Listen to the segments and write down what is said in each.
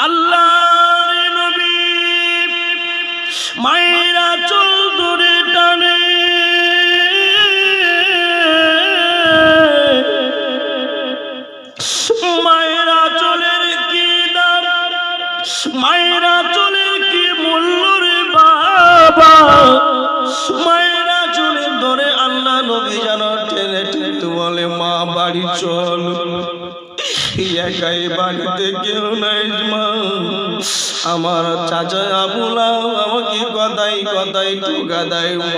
আল্লাহর নবী মায়ের আঁচল ধরে টানে, মায়ের আঁচলের কি দাম, মায়ের আঁচলের কি মূল্য রে বাবা। মায়ের আঁচলে ধরে আল্লাহ নবী যেন টেনে টেনে বলে, মা বাড়ি চল, একাই বাড়িতে কেউ নাই মা। আমার চাচা আবুলা আমাকে কথাই কথাই টোকা দেয় মা।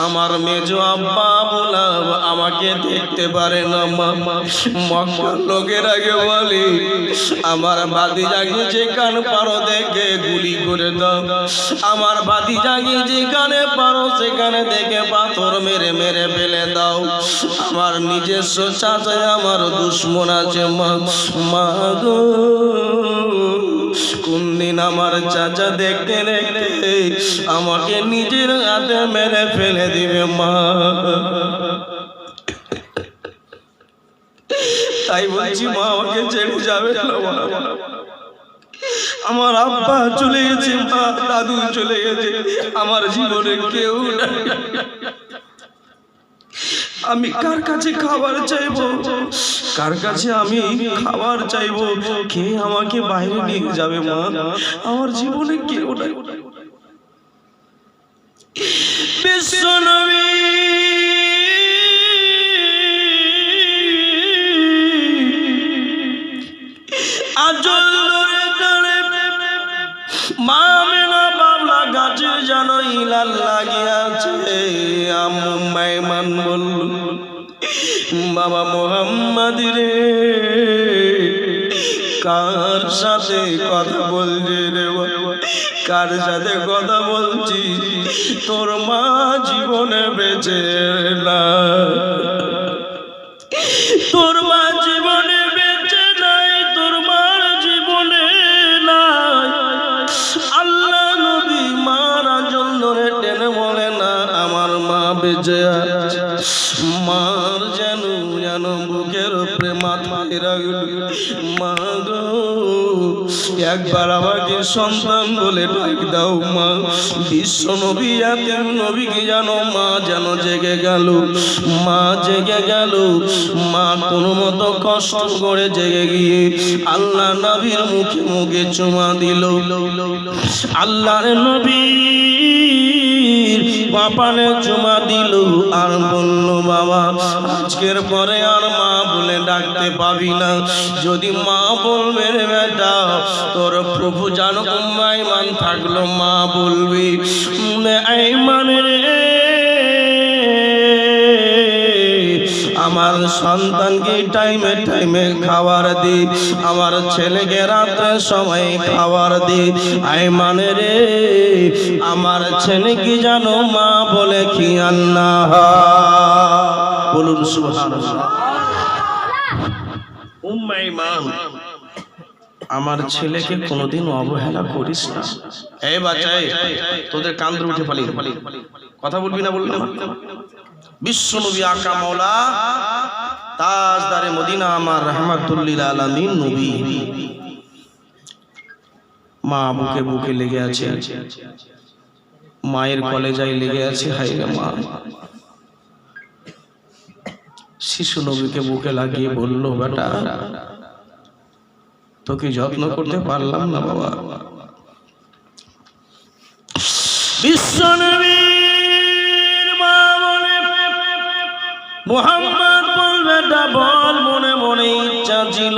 আমার মেজো আব্বা আবুলা আমাকে দেখতে পারে না মা। মক্কার লোকের আগে বলে, আমার ভাতিজাকে যেখানে পারো দেখে গুলি করে দাও, আমার ভাতিজাকে যেখানে পারো সেখানে দেখে পাথর মেরে মেরে ফেলে দাও। আমার নিজস্ব চাচায় আমার দুশ্মন আছে মা। মা গো, কোন দিন আমার চাচা দেখতে দেখতে আমাকে নিজের হাতে মেরে ফেলে দিবে মা। তাই বলছি মা আমাকে ছেড়ে যাবে না মা। আমার আব্বা চলে গেছে মা, দাদু চলে গেছে, আমার জীবনে কেউ নাই। আমি কার কাছে খাবার চাইবো, কার কাছে আমি খাবার চাইবো? কে আমাকে বাইরে নিয়ে যাবে মা? আমার জীবনে কেউ নাই। বিশ্বনবী আঁচল ধরে টানে, মা মেনা বাবলা গাছে যেন ইলাল লাগিয়াছে। আম্মু মাইমান বলল, বাবা মোহাম্মদ রে, কার সাথে কথা বলছি রে বাবা, কার সাথে কথা বলছি? তোর মা জীবনে বেঁচে না, তোর মা জীবনে বেঁচে নাই, তোর মার জীবনে নাই। আল্লাহ নবী মার আঁচল ধরে টেনে বলে না, আমার মা বেঁচে আছে। মার যেন যেন বুকের উপরে মাথা রাখল। মা গো, একবার আমাকে সন্তান বলে ডাক দাও মা। বিশ্ব নবী এতিম নবীকে জানো মা যেন জেগে গেল, মা জেগে গেল। মা কোনো মতো কষ্ট করে জেগে গিয়ে আল্লাহ নবীর মুখে মুখে চুমা দিল। আল্লাহর নবী কপালে চুমা দিল আর বলল, বাবা আজকের পরে আর মা বলে ডাকতে পাবি না। যদি মা বলবে রে বেটা, তোর প্রভু জানো আইমান থাকলো মা বলবি, আইমান রে আমার সন্তানকে টাইমে টাইমে খাবার দি, আমার ছেলেকে রাতের সময় খাবার দি। আইমান রে আমার ছেলে কি জানো মা বলে খেয়াল না হয়। বলুন সুবহানাল্লাহ। উম্মে ইমান, আমার ছেলেকে কোনোদিন অবহেলা করিস না। এই বাচ্চা, তোদের কান ধরে উঠে পালি, কথা বলবি না, বলবি না। বিশ্বনবী আকা মাওলা তাজদারে মদিনা আমার রাহমাতুল লিল আলামিন নবী, মা বুকে বুকে লেগে আছে, মায়ের কলেজায় লেগে আছে। হায় রে মা, শিশু নবীকে বুকে লাগিয়ে বলল, বেটা তোকে যত্ন করতে পারলাম না বাবা। বিশ্বনবীর মা বলে, মুহাম্মদ বল বেটা বল, মনে মনে ইচ্ছা ছিল,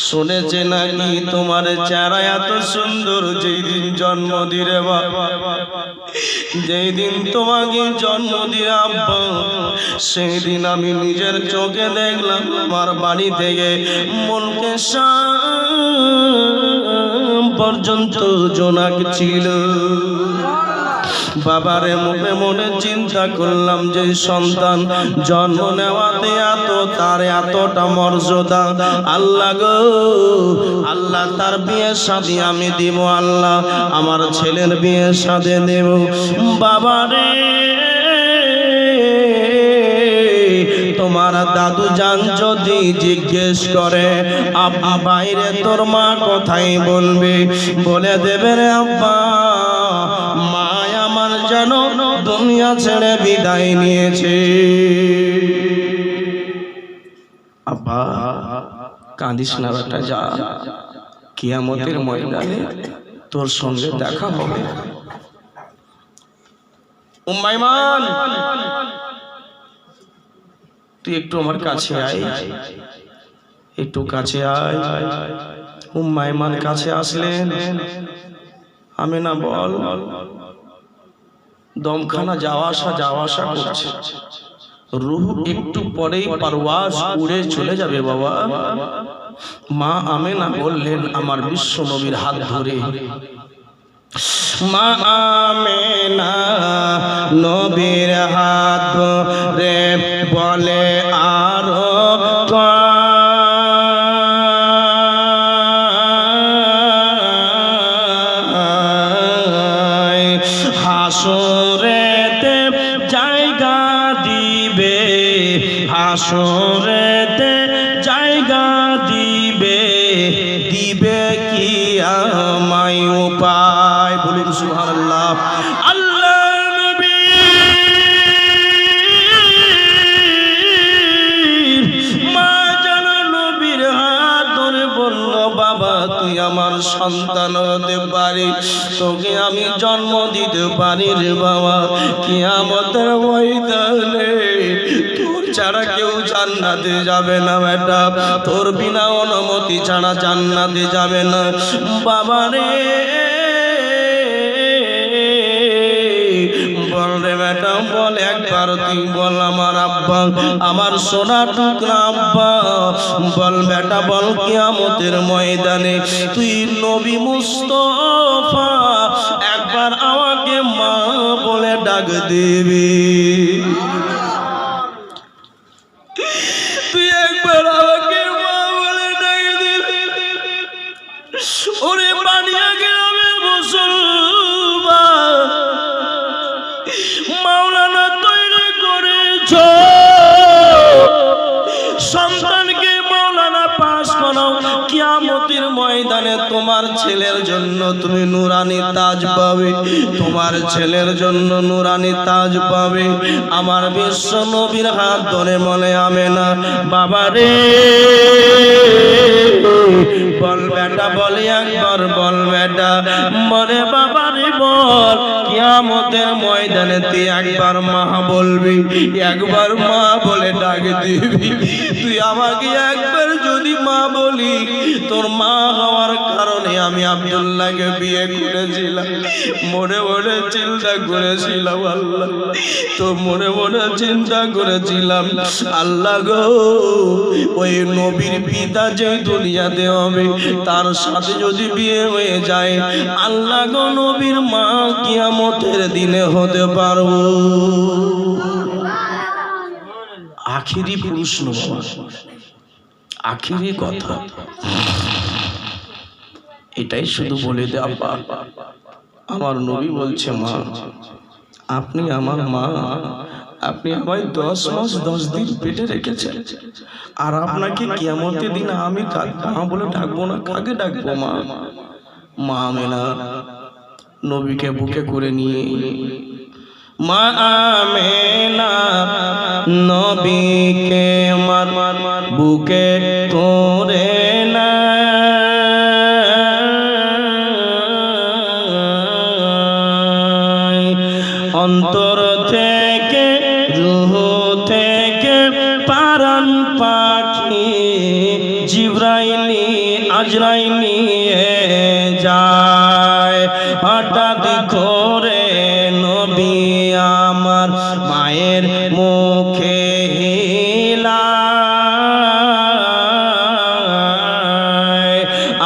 শুনেছে নাকি তোমার চেহারা এত সুন্দর। যেই দিন জন্ম দিলে বাবা, যেই দিন তোমাকে জন্ম দিয়ে আব্বা, সেই দিন আমি নিজের চোখে দেখলাম আমার বাড়ি থেকে মনকে পর্যন্ত জোনাক ছিল। বাবারে মনে মনে চিন্তা করলাম যে সন্তান জন্ম নেওয়াতে এত তার এতটা মর্যাদা, আল্লাহ গো আল্লাহ তার বিয়ে শাদী আমি দিব, আল্লাহ আমার ছেলের বিয়ে শাদী দেব। বাবারে তোমার দাদু জান যদি জিজ্ঞেস করে আব্বা বাইরে তোর মা কোথায় বলবে, বলে দেবে রে আব্বা মা আমার যেন দুনিয়া ছেড়ে বিদায় নিয়েছে। আব্বা কাঁদিস না বেটা, যা কিয়ামতের ময়দানে তোর সঙ্গে দেখা হবে। উম্মাইমান তুই একটু আমার কাছে আয়, একটু কাছে আয়। উম্মাইমান কাছে আসলেন। আমেনা বল, দমখানা যাওয়া আসা করছে, রূহ একটু পরেই পারওয়াজ উড়ে চলে যাবে বাবা। মা আমেনা বললেন আমার বিশ্ব নবীর হাত ধরে, মা আমেনা নবীর হাত ধরে বলে আরো হাসরেতে জায়গা দিবে, হাসরেতে জায়গা দিবে, দিবে কি আমায় উপায়, বলুন সুবহানাল্লাহ। আল্লাহ নবী মা যেন নবীর হাত ধরে বলল বাবা তুই আমার সন্তান হতে পারি, তোকে আমি জন্ম দিতে পারি রে বাবা। কিয়ামতের ময়দানে তোর ছাড়া কেউ জান্নাতে যাবে না বেটা, তোর বিনা অনুমতি ছাড়া জান্নাতে যাবে না বাবা রে। বল রে বেটা বল, একবার তুই বল আমার আব্বা আমার সোনা টুকরা আব্বা, বল বেটা বল কিয়ামতের ময়দানে তুই নবী মুস্তাফা একবার আমাকে মা বলে ডাক দিবি, তুই একবার আমাকে মা বলে ডাক দিবি। ওরে বানিয়া গ্রামের মুসলমান মাওলানা তৈরি করেছ, সন্তানকে মাওলানা পাস করাও, কিয়ামতের ময়দানে তোমার ছেলের জন্য তুমি নুরানি তাজ পাবে, তোমার ছেলের জন্য নুরানি তাজ পাবে। আমার বিশ্ব নবীর হাত ধরে বলে আমেনা বাবা রে বল বেটা বল, একবার বল বেটা বলে বাবা রে বল, কিয়ামতের ময়দানে তুই একবার মা বলবি, একবার মা বলে ডাক দিবি। তুই আমাকে একবার যদি মা বলি, তোর মা হওয়ার কারণে আমি আব্দুল্লাহকে বিয়ে করেছিলাম, মনে মনে চিন্তা করেছিলাম আল্লাহ, তো মনে মনে চিন্তা করেছিলাম আল্লাহ গো ওই নবীর পিতা যে দুনিয়াতে হবে তার সাথে যদি বিয়ে হয়ে যায়, আল্লাহ গো নবীর মা কিয়ামতের দিনে হতে পারবো। আখিরি প্রশ্ন বাবা, আখিরি কথা এটাই শুধু বলে দে আব্বা আমার নবী বলছে মা আপনি আমার মা, আপনি আমায় 10 মাস 10 দিন পেটে রেখেছেন, আর আপনাকে কিয়ামতের দিন আমি মা বলে ডাকবো না, কাকে ডাকবো মা? মা আমেনা নবীকে বুকে করে নিয়ে, মা আমেনা নবীকে মার বুকে করে না, অন্তর থেকে রূহ থেকে পারান পাখি জিবরাইলি আজরাইলি যায়, হঠাৎ করে নবী আমার মায়ের মুখে হিলায়,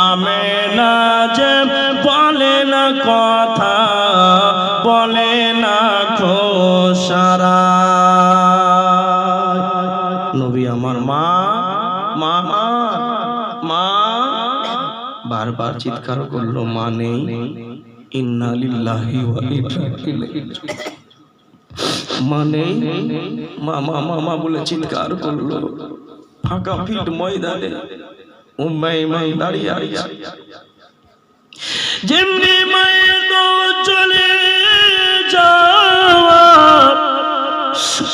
আমেনা যে বলে না কথা বলে না খোসারা, নবী আমার মা মা মা বারবার চিৎকার করলো মা নেই। ইন্না লিল্লাহি ওয়া ইন্না ইলাইহি রাজিউন। মানে মামা মামা বলে চিৎকার করলো। ফাঁকা ফিল্ড ময়দানে উম্মে ইমান দাঁড়িয়ে আছে। যেমনি মায়ের দোয়া চলে যাওয়া,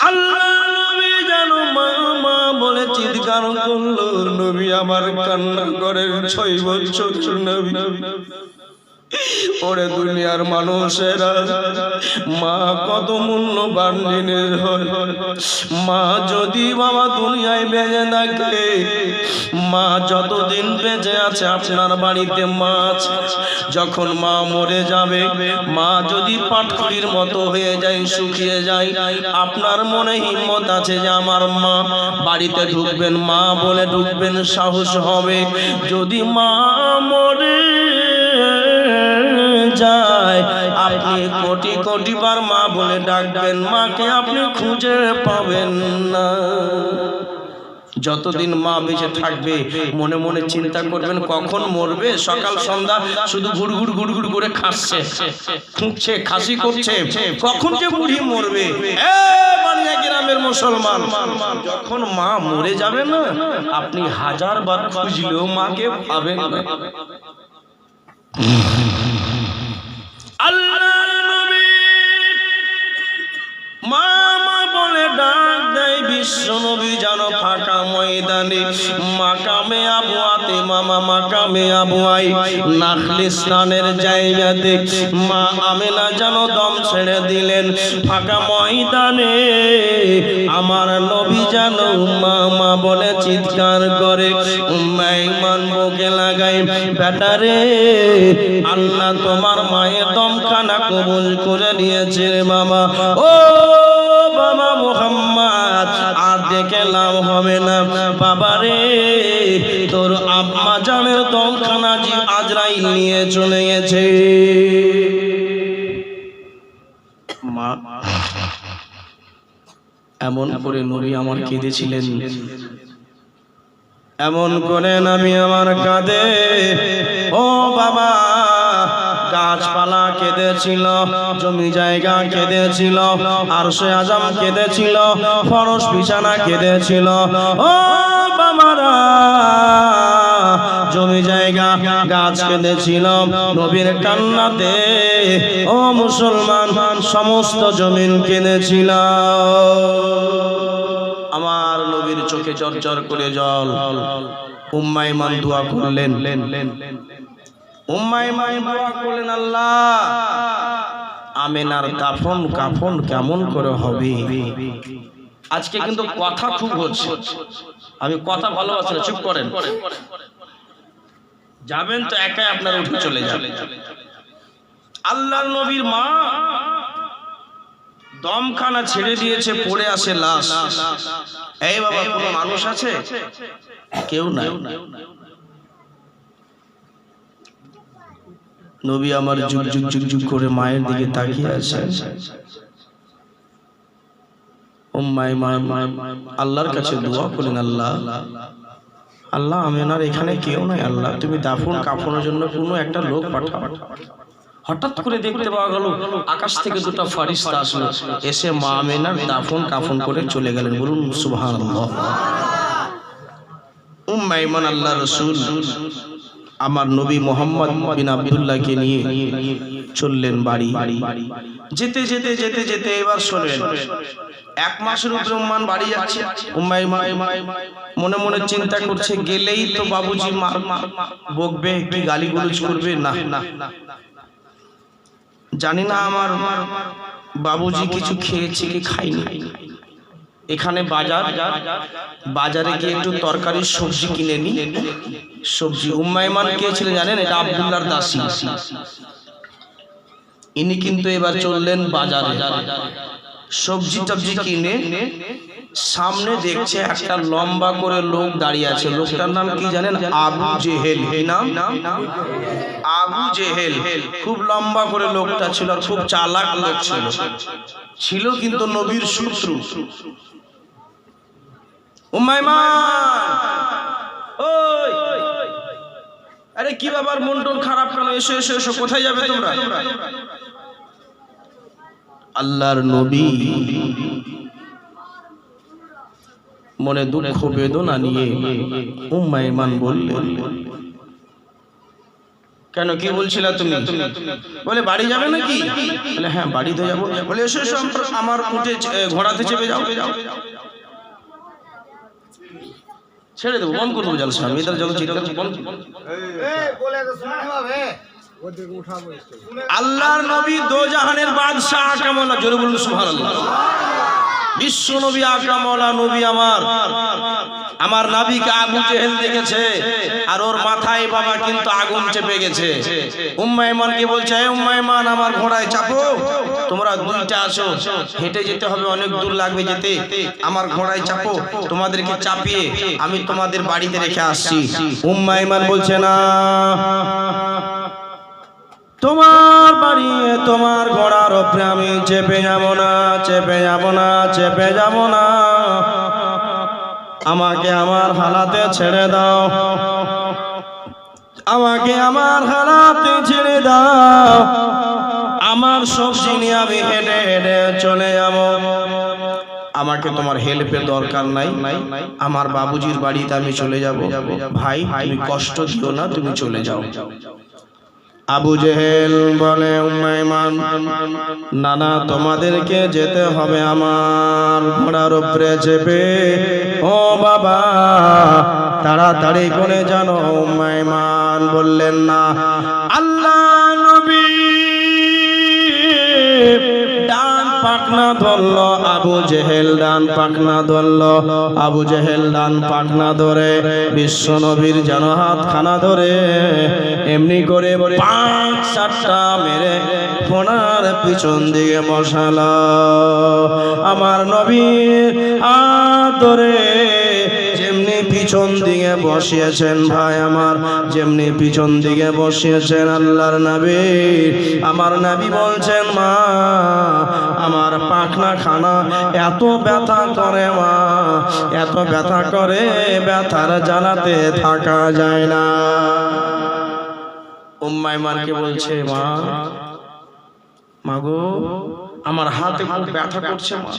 আল্লাহ নবী যেন মামা বলে চিৎকার করলো। নবী আমার কান্না করে 6 বছর নবী। ওরে দুনিয়ার মানুষেরা, মা কত মূল্যবান জিনিস হয়। মা যদি বাবা দুনিয়ায় বেঁচে থাকে, মা যতদিন বেঁচে আছে আপনার বাড়িতে মা আছে। যখন মা মরে যাবে, মা যদি পাটখড়ির মতো হয়ে যায়, শুকিয়ে যায়, আপনার মনে হিম্মত আছে যে আমার মা বাড়িতে ঢুকবেন, মা বলে ঢুকবেন, সাহস হবে। যদি মা মরে যায়, আপনি কোটি কোটি বার মা বলে ডাকবেন, মাকে আপনি খুঁজে পাবেন না। যতদিন মা বেঁচে থাকবে মনে মনে চিন্তা করবেন কখন মরবে। সকাল সন্ধ্যা শুধু গুড়গুড় গুড়গুড় করে খাচ্ছে, খুঁজছে, খাসি করছে, কখন যে বুড়ি মরবে। বানিয়া গ্রামের মুসলমান, যখন মা মরে যাবে না, আপনি 1000 বার খুঁজলেও মাকে পাবেন না। আল্লাহর নবী মা মা বলে ডাক দেয়। বিশ্ব নবী যেন ফাঁকা ময়দানে মাকামে আবুয়াতে, মামা মাকামে আবুয়াই নাখলিস্তানের জায়গাতে মা আমেনা যেন দম ছেড়ে দিলেন। ফাঁকা ময়দানে আমার নবী যেন মা মা বলে চিৎকার করে। উম্মে ইমান বুকে লাগাই, বেটারে আল্লাহ তোমার মায়ের দমখানা কবুল করে নিয়েছে মামা। ও বাবা মুহাম্মদ, আর দেখে লাভ হবে না। বাবারে তোর আম্মা জানের দমখানা জি আজরাইল নিয়ে চলে গেছে। মা এমন করে নবী আমার কেঁদেছিলেন, এমন করে আমি আমার কাঁদে। ও বাবা, গাছপালা কেঁদেছিল, জমি জায়গা কেঁদেছিল, আরশে আজম কেঁদেছিল, ফরশ বিছানা কেঁদেছিল। ও বাবারা, জমি জায়গা গাছ কেঁদেছিল নবীর কান্নাতে। ও মুসলমান, সমস্ত জমিন কেঁদেছিল। আমার নবীর চোখে ঝরঝর করে জল। উম্মে ইমান দোয়া করলেন, উম্মে ইমান দোয়া করলেন, আল্লাহ আমেনার দাফন কাফন কেমন করে হবে। আজকে কিন্তু কথা খুব হচ্ছে, আমি কথা ভালোবাসি না, চুপ করেন। যাবেন তো একাই আপনারা উঠে চলে যাবেন। আল্লাহর নবীর মা দমখানা ছেড়ে দিয়েছে, পড়ে আসে লাশ। এই বাবা, কোনো মানুষ আছে? কেউ নাই। নবী আমার যুগ যুগ যুগ যুগ করে মায়ের দিকে তাকিয়ে আছে। উম্মে ইমান আল্লাহর কাছে দোয়া করেন, আল্লাহ আল্লাহ আমেনার এখানে কেউ নাই, আল্লাহ তুমি দাফন কাফনের জন্য কোনো একটা লোক পাঠাও। হঠাৎ করে দেখতে পাওয়া গেল আকাশ থেকে 2টা ফেরেশতা আসলো, এসে মা আমেনার দাফন কাফন করে চলে গেলেন। বলুন সুবহানাল্লাহ। উম্মে ইমান আল্লাহর রাসূল আমার নবী মুহাম্মদ বিন আব্দুল্লাহকে নিয়ে চললেন বাড়ি। যেতে যেতে যেতে যেতে এবার শুনলেন 1 মাসের উপরে উম্মান বাড়ি যাচ্ছে। উম্মে ইমান মনে মনে চিন্তা করছে, গেলেই তো বাবুজি মার বকবে, কি গালিগালাজ করবে। না, জানি না আমার বাবুজি কিছু খেয়েছে কি খায়নি। এখানে বাজারে গিয়ে একটু তরকারি সবজি কিনে নি। সবজি উম্মে ইমান কে ছিলেন জানেন? এটা আব্দুল্লাহর দাসী। ইনি কিন্তু এবার চললেন বাজারে, সবজি টবজি কিনে। সামনে দেখছে একটা লম্বা করে লোক দাঁড়িয়ে আছে। লোকটার নাম কি জানেন? আবু জেহেল। এই নাম আবু জেহেল। খুব লম্বা করে লোকটা ছিল, আর খুব চালাক লোক ছিল কিন্তু নবীর শত্রু। উম্মে ইমান, ওই আরে কি বাবার মন টন খারাপ কেন? এসো এসো এসো, কোথায় যাবে তোমরা? আল্লাহর নবী মনে দুঃখ বেদনা নিয়ে উম্মে ঈমান বললেন, কেন কি বলছিলা তুমি? বলে বাড়ি যাবে নাকি? বলে হ্যাঁ বাড়িতে যাবো। বলে এসো এসো আমার উঠে ঘোড়াতে চেপে যাও। ছেড়ে দেবো, বন্ধ করে দেবো জলসা। আমি এদের যত চিৎকার বন্ধ। আল্লাহর নবী দোজাহানের বাদশাহ আকরামউল্লাহ, জোরে বলুন সুবহানাল্লাহ। বিশ্ব নবী আকরামউল্লাহ নবী আমার নবীকে আবু জেহেল দেখেছে, আর ওর মাথায় বাবা কিন্তু আগুন চেপে গেছে। উম্মে ঈমানকে বলছে, হে উম্মে ঈমান, আমার ঘোড়ায় চাপো, তোমরা দুইটা আসো, হেঁটে যেতে হবে, অনেক দূর লাগবে যেতে, আমার ঘোড়ায় চাপো, তোমাদেরকে চাপিয়ে আমি তোমাদের বাড়িতে রেখে আসছি। উম্মে ঈমান বলছে, না, তোমার বাড়ি তোমার ঘোড়ার উপরে আমি চেপে যাব না, চেপে যাব না, চেপে যাব না, আমাকে আমার হালাতে ছেড়ে দাও, আমাকে আমার হালাতে ছেড়ে দাও, আমার সবজি নিয়ে আমি হেঁটে হেঁটে চলে যাব, আমাকে তোমার হেল্পের দরকার নাই, আমার বাবুজির বাড়িতে আমি চলে যাব। ভাই তুমি কষ্ট দিও না, তুমি চলে যাও। আবু জেহেল বলে, উম্মে ঈমান, না না, তোমাদেরকে যেতে হবে আমার ঘোড়ার উপরে চেপে। ও বাবা, তাড়াতাড়ি করে জানো। উম্মে ঈমান বললেন, না। আল্লাহ নবী ডান পাখনা ধরল, আবু জেহেল ডান পাখনা ধরল, আবু জেহেল ডান পাখনা ধরে বিশ্ব নবীর যেন হাতখানা ধরে এমনি করে 5-7টা মেরে ঘোড়ার পিছন দিকে বসালো। আমার নবী হাত ধরে যেমনি পিছন দিকে বসিয়েছেন, ভাই আমার, যেমনি পিছন দিকে বসিয়েছেন আল্লাহর নবী, আমার নবী বলছেন, মা, আমার পাখনা খানা এত ব্যথা করে মা, এত ব্যথা করে, ব্যথার জ্বালাতে থাকা যায় না। উম্মে ঈমানকে বলছে, মা, মাগো, আমার হাতে খুব ব্যথা করছে মা।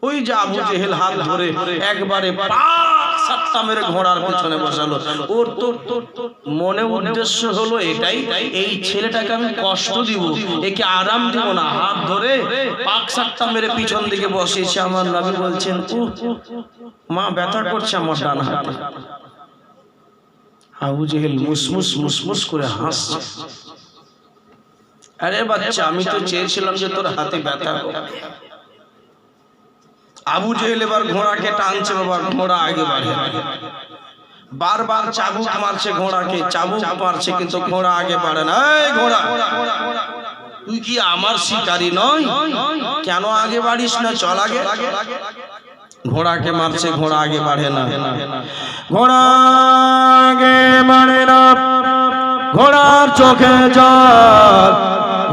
ওই যে আবু জেহেল হাত ধরে একবারে 5-7টা মেরে ঘোড়ার পিছনে বসালো। ওর তো মনে উদ্দেশ্য হলো এটাই, এই ছেলেটাকে আমি কষ্ট দিব, একে আরাম দিব না, হাত ধরে 5-7টা মেরে পিছন দিকে বসিয়েছে। আমার নবী বলছেন, মা, ব্যথা করছে আমার ডান হাতে। আবু জেহেল মুসমুস মুসমুস করে হাসছে। আরে বাচ্চা, আমি তো চেয়েছিলাম যে তোর হাতে ব্যথা হোক। আবু জেহেল এবার ঘোড়াকে টানছে, বাবা, ঘোড়া আগে বাড়ে, বারবার চাবুক মারছে ঘোড়াকে, চাবুক মারছে, কিন্তু ঘোড়া আগে বাড়ে না। এই ঘোড়া, তুই কি আমার শিকারী নয়? কেন আগে বাড়িস না? চল আগে। ঘোড়াকে মারছে, ঘোড়া আগে বাড়ে না, ঘোড়া আগে বাড়ে না, ঘোড়ার চোখে জল,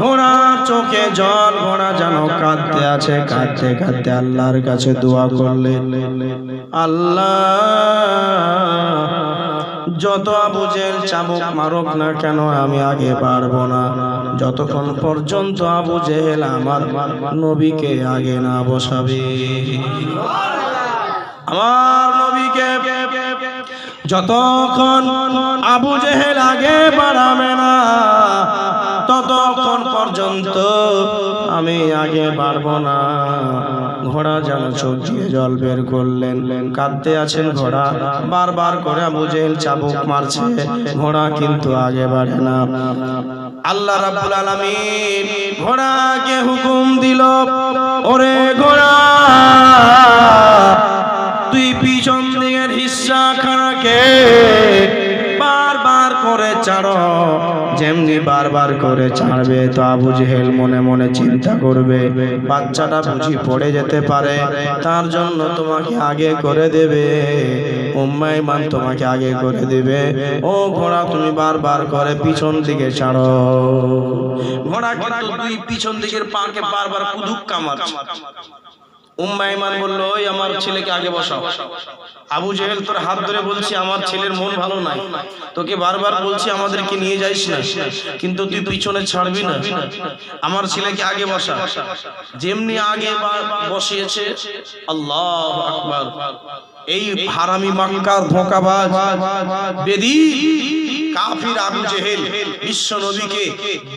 ঘোড়ার চোখে জল, ঘোড়া যেন কাঁদতে আছে, কাঁদতে কাঁদতে আল্লাহর কাছে দোয়া করলেন, আল্লাহ, যত আবু জেহেল চাবুক মারুক না কেন, আমি আগে পারবো না, যতক্ষণ পর্যন্ত আবু জেহেল আমার নবীকে আগে না বসাবে। আমার নবীকে যতক্ষণ আবু জেহেল আগে বাড়াবে না, ততক্ষণ পর্যন্ত আমি আগে বাড়বো না। ঘোড়া যেন চোখ দিয়ে জল বের করলেন, কাঁদতে আছেন ঘোড়া, বারবার করে আবু জেহেল চাবুক মারছে, ঘোড়া কিন্তু আগে বাড়ে না। আল্লাহ রাব্বুল আলামিন ঘোড়াকে হুকুম দিল, ওরে ঘোড়া, তুই পিছন দিকের হিস্সা খানাকে বারবার করে ছাড়ো। যেমনি বারবার করে ছাড়বে, তো আবু জেহেল মনে মনে চিন্তা করবে, বাচ্চাটা বুঝি পড়ে যেতে পারে, তার জন্য তোমাকে আগে করে দেবে, উম্মে ঈমান তোমাকে আগে করে দেবে। ও ঘোড়া, তুমি বারবার করে পিছন দিকে ছাড়ো। ঘোড়া কিন্তু দুই পিছন দিকের পাকে বারবার কুদুক্কা মারছে, উম্মে আইমান বলল, ওই আমার ছেলেকে আগে বসাও। আবু জেহেল তোর হাত ধরে বলছি, আমার ছেলের মন ভালো নাই, তোকে বারবার বলছি আমাদেরকে নিয়ে যাইস না, কিন্তু তুই পিছনে ছাড়বি না, আমার ছেলেকে আগে বসা। যেমনি আগে বসিয়েছে, আল্লাহু আকবার, এই হারামি মক্কার ধোঁকাবাজ বেদী কাফির আবু জেহেল বিশ্ব নবীকে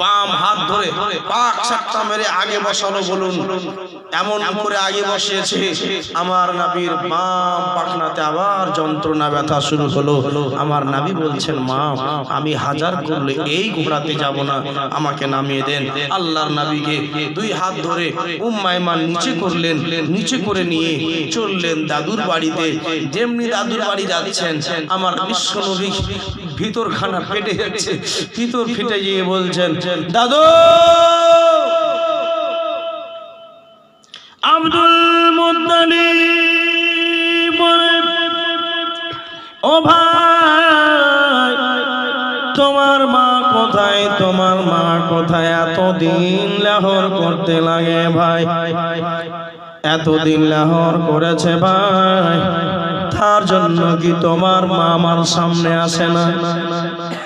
বাম হাত ধরে পাক সাক্কা মেরে আগে বসালো। বলুন, এমন করে আগে বসিয়েছে, আমার নবীর বাম পাখনাতে আবার যন্ত্রণা ব্যথা শুরু হলো। আমার নবী বলছেন, মা আমি হাজার করলে এই ঘোড়াতে যাব না, আমাকে নামিয়ে দেন। আল্লাহর নবীকে দুই হাত ধরে উম্মে আইমান নিচে করলেন, নিচে করে নিয়ে চললেন দাদুর বাড়িতে। যেমনি দাদুর বাড়ি যাচ্ছেন, আমার বিশ্ব নবী ভিতর খানা ফেটে যাচ্ছে, ভিতর ফেটে গিয়ে বলছেন, দাদু। আব্দুল মুত্তালিব বলে, ও ভাই তোমার মা কোথায়, তোমার মা কোথায়? এতদিন লাহোর করতে লাগে ভাই, এতদিন লাহোর করেছে ভাই, তার জন্য কি তোমার মা আমার সামনে আসে না?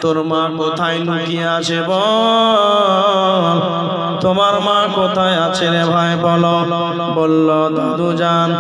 তোর মা কোথায় লুকিয়ে আছে বল, তোমার মা কোথায় আছে রে ভাই বলো। বলল, দাদু জান